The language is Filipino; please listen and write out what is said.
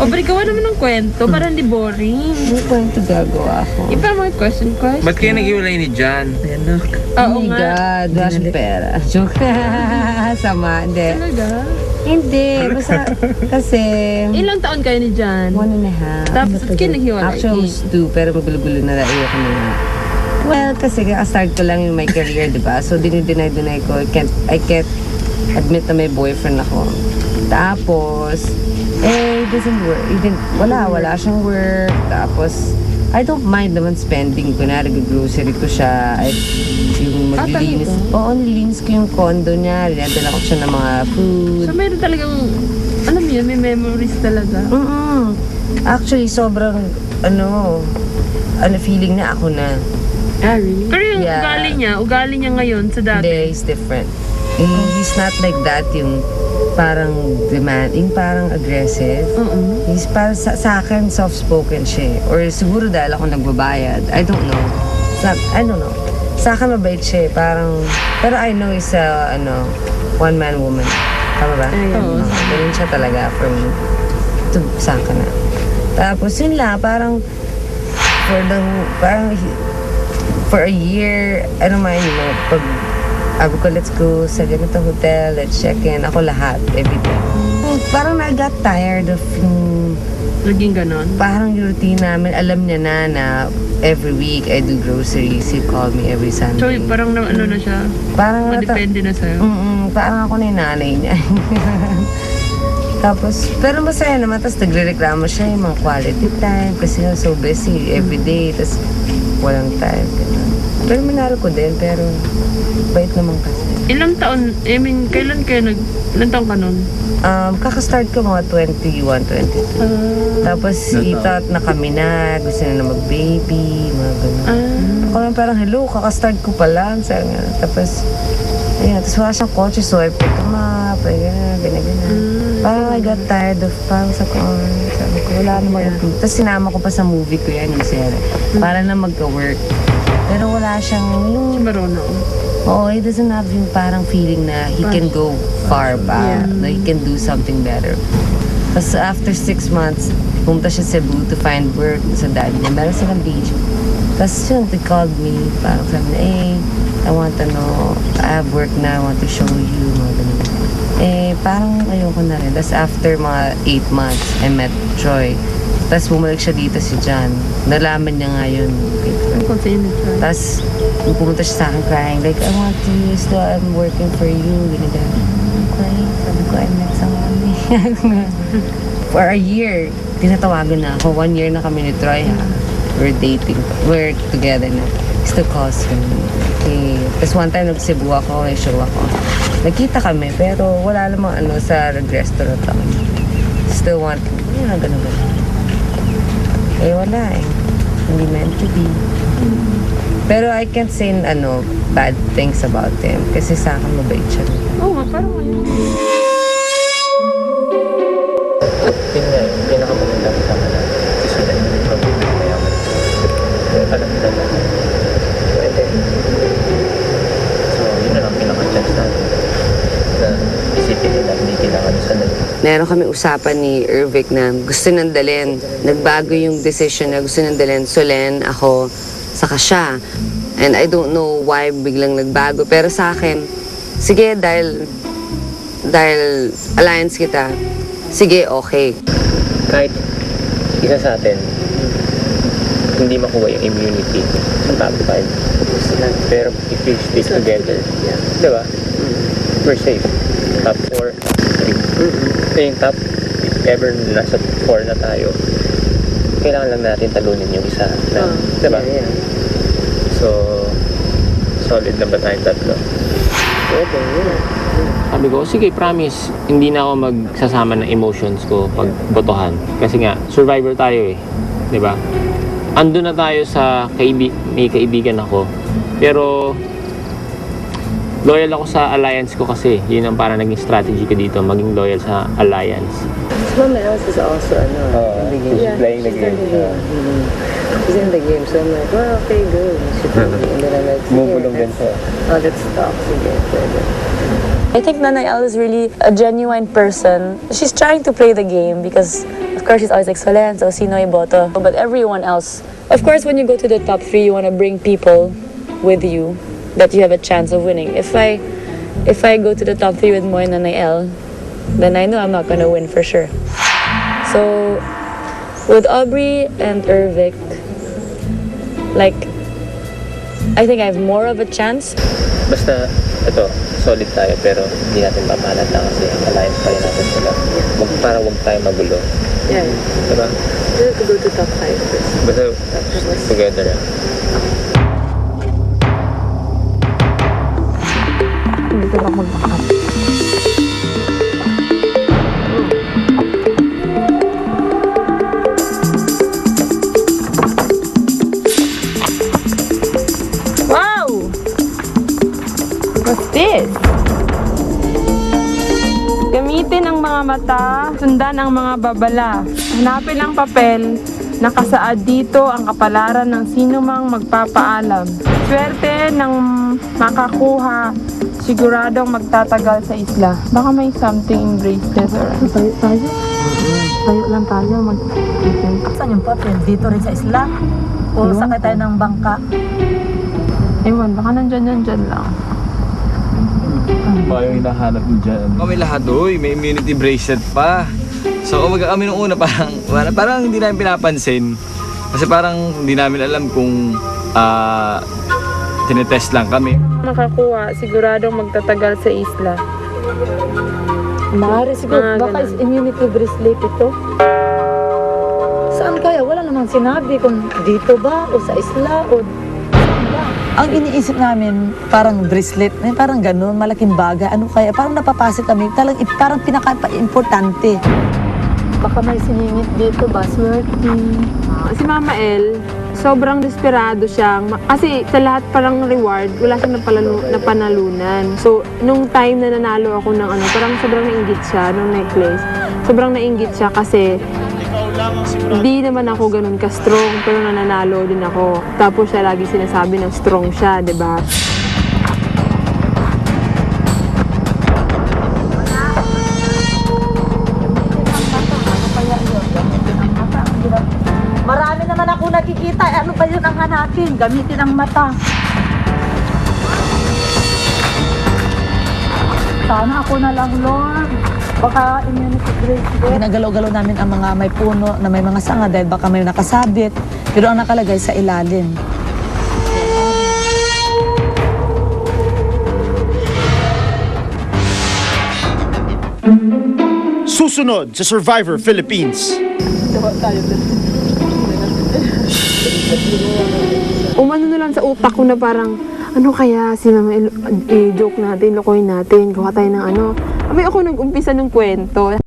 O, pero gawa naman ng kwento para hindi boring. May kwento gagawa ako. Ipa mga question. Ba't kayo nag-iwalay ni John? Oo Oh my nga. God, wala siyang pera. Joke. Sama, hindi. Talaga? Hindi, basta kasi... Ilang taon kayo ni John? 1.5. Tapos, ba't kayo naghiwalay? Actually, almost 2, pero magulo-gulo na ayoko na nga. Well, kasi start ko lang yung my career, di ba? So, dinay ko. I can't admit na may boyfriend ako. Tapos, it doesn't work. Wala siyang work. Tapos, I don't mind naman spending. Kunwari, grocery ko siya. Yung maglilinis. Oo, nililinis ko yung condo niya. Rinadala ko siya ng mga food. So, mayroon talagang, alam mo yun, may memories talaga. Actually, sobrang, feeling na ako na. Ah, really? Pero yung Yeah. ugali niya ngayon sa dati. Hindi, he's different. He's not like that, yung parang demanding, parang aggressive. He's parang sa akin, soft-spoken siya. Or siguro dahil ako nagbabayad. I don't know. Sa akin mabait siya. Parang, pero I know he's a, one-man woman. Tama ba? Oo. Ganun siya talaga for me. Ito, sa akin na. Tapos yun lang, parang, for a year, pag sabi ko, let's go sa ganito hotel, let's check in. Ako lahat, everything. Parang I got tired of yung... Naging ganon? Parang yung routine namin, alam niya na every week I do groceries. He call me every So, Sunday. parang na siya? Parang Madepende na sa'yo? parang ako na yung nanay niya. Tapos, pero masaya naman. Tapos nagre-reklamo siya yung mga quality time. Kasi nga so busy everyday. Tapos walang time. Ganun. Pero manalo ko din. Pero bait naman kasi. Ilang taon, kailan ilang taon ka nun? Kaka-start ko mga 21, 22. Tapos i-thought na kami na. Gusto na mag-baby. Mga ganun. Ako lang parang, hello, kaka-start ko pa lang. Sabi nga. Tapos, ayun. Tapos wala siyang kotse. So I pick him up. Ganyan. Parang I got tired of parang sabi ko, wala namang improve. Tapos sinama ko pa sa movie ko yan, yung Sarah. Para na magka-work. Pero wala siyang yung... Si Marona. He doesn't have yung parang feeling na he can go far pa. Na he can do something better. Tapos after 6 months, pumunta siya sa Cebu to find work sa dad niya. Meron silang beach. Tapos yun, they called me. Parang sabi na, I want to know, I have work na, I want to show you. Mga ganun. Parang ayoko na rin. Tapos after mga 8 months, I met Troy. Tapos bumalik siya dito si John. Nalaman niya nga yun. Kung sa'yo na siya. Tapos pumunta siya sa akin crying, like, I want to use the, I'm working for you. Ganyan. Okay. Sabi ko, I met someone. For a year, tinatawagan na ako. 1 year na kami ni Troy, ha. We're dating. We're together na. Still calls me. Okay. Tapos one time nag-Cebu ako, may show ako. Nagkita kami, pero wala namang sa restaurant ako. Still want, ganun. Wala eh. Hindi meant to be. Pero I can't say, bad things about him. Kasi sa akin mabait siya. Oo nga, parang ano. Yun nga, yung pinakamaganda ko sa kanila. Kasi sila yung problema mayaman. Alam nila na. So, yun na lang pinaka-chance natin. Na isipin nila, hindi kailangan sa nila. Meron kami usapan ni Ervic na gusto nang dalhin. Nagbago yung decision na gusto nang dalhin. Solen, ako, saka siya. And I don't know why biglang nagbago. Pero sa akin, sige, dahil alliance kita, sige, okay. Kahit isa sa atin, hindi makuha yung immunity sa top 5. Pero if we stick together, di ba? We're safe. Top 4, 3. So yung top, if ever nasa 4 na tayo, kailangan lang natin talunin yung isa. Di ba? So, solid na ba tayong tatlo? Sabi ko, sige, promise, hindi na ako magsasama ng emotions ko pag botohan. Kasi nga, survivor tayo eh. Di ba? Ando na tayo sa may kaibigan ako. Pero, loyal ako sa alliance ko kasi. Yun ang parang naging strategy ko dito, maging loyal sa alliance. Mama else is also, He's playing the game. He's in the game, so I'm like, well, okay, good. And then I'm like, Bubulong din siya. let's talk. Sige, pwede. I think Nanay Elle is really a genuine person. She's trying to play the game because Of course, it's always like Solenzo, sino iboto. But everyone else, of course, when you go to the top 3, you want to bring people with you that you have a chance of winning. If I go to the top 3 with Moy and Nael, then I know I'm not gonna win for sure. So with Aubrey and Ervic, like, I think I have more of a chance. Basta, ito, solid tayo pero hindi natin mamalata kasi alliance pa rin natin sila. Para wag tayo magulo. Yeah, Diba? we have to go to top 5 first. Basta together. Dito lang mag-back. Wow! What's this? Gamitin ang mga mata, sundan ang mga babala. Hanapin ang papel, nakasaad dito ang kapalaran ng sino mang magpapaalam. Swerte ng makakuha, siguradong magtatagal sa isla. Baka may something in bracelet or... Tayo? Tayo lang tayo, mag-itin. Saan yung papel? Dito rin sa isla? O sakay tayo ng bangka? Ewan, baka nandyan lang. Ba yung hinahanap mo dyan? Kami lahat, uy, may immunity bracelet pa. So kumbaga kami nung una parang hindi namin pinapansin. Kasi parang hindi namin alam kung tinetest lang kami. Makakuha, siguradong magtatagal sa isla. Maaari siguro, Mga baka ganun. is immunity bracelet ito. Saan kaya? Wala namang sinabi kung dito ba o sa isla o saan ba? Ang iniisip namin, parang bracelet, parang ganun, malaking bagay. Ano kaya? Parang napapasok kami, parang pinaka-importante. Baka may siningit dito ba? Swerte. Si Mama El, sobrang desperado siyang, kasi sa lahat parang reward, wala siyang napanalunan. So, nung time na nanalo ako ng parang sobrang nainggit siya, nung necklace. Sobrang nainggit siya kasi hindi naman ako ganun ka-strong, pero nananalo din ako. Tapos siya lagi sinasabi ng strong siya, di ba? Marami naman ako nakikita. Ano ba yun ang hanapin? Gamitin ang mata. Sana ako na lang, Lord. Baka immunity bracelet. Ginagalaw-galaw namin ang mga may puno na may mga sanga dahil baka may nakasabit. Pero ang nakalagay sa ilalim. Susunod sa Survivor Philippines. Umano na lang sa utak ko na parang, ano kaya si Mama El, i-joke natin, lokohin natin, gawa tayo ng ano. May ako nag-umpisa ng kwento.